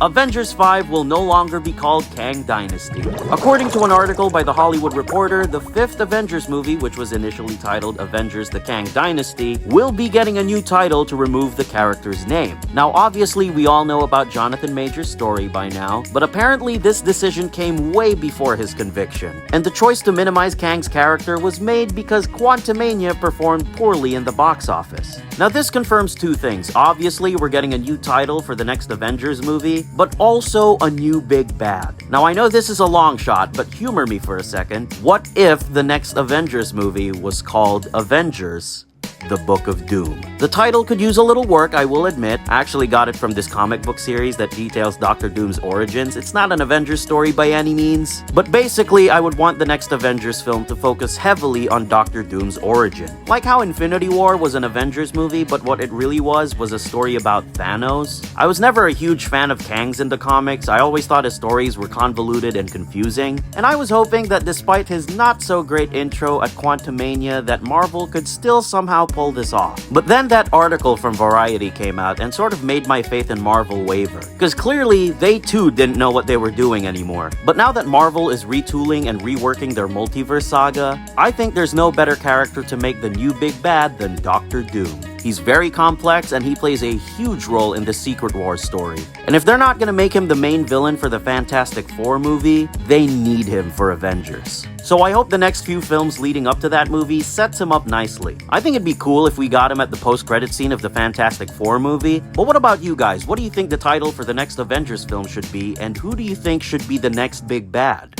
Avengers 5 will no longer be called Kang Dynasty. According to an article by The Hollywood Reporter, the fifth Avengers movie, which was initially titled Avengers the Kang Dynasty, will be getting a new title to remove the character's name. Now obviously we all know about Jonathan Major's story by now, but apparently this decision came way before his conviction. And the choice to minimize Kang's character was made because Quantumania performed poorly in the box office. Now this confirms two things. Obviously we're getting a new title for the next Avengers movie, but also a new big bad. Now I know this is a long shot, but humor me for a second. What if the next Avengers movie was called Avengers: The Book of Doom? The title could use a little work, I will admit. I actually got it from this comic book series that details Dr. Doom's origins. It's not an Avengers story by any means, but basically I would want the next Avengers film to focus heavily on Dr. Doom's origin. Like how Infinity War was an Avengers movie, but what it really was a story about Thanos. I was never a huge fan of Kang's in the comics. I always thought his stories were convoluted and confusing, and I was hoping that despite his not so great intro at Quantumania, that Marvel could still somehow pull this off. But then that article from Variety came out and sort of made my faith in Marvel waver, because clearly they too didn't know what they were doing anymore. But now that Marvel is retooling and reworking their multiverse saga, I think there's no better character to make the new big bad than Dr. Doom. He's very complex and he plays a huge role in the Secret Wars story. And if they're not gonna make him the main villain for the Fantastic Four movie, they need him for Avengers. So I hope the next few films leading up to that movie sets him up nicely. I think it'd be cool if we got him at the post-credit scene of the Fantastic Four movie. But what about you guys? What do you think the title for the next Avengers film should be, and who do you think should be the next big bad?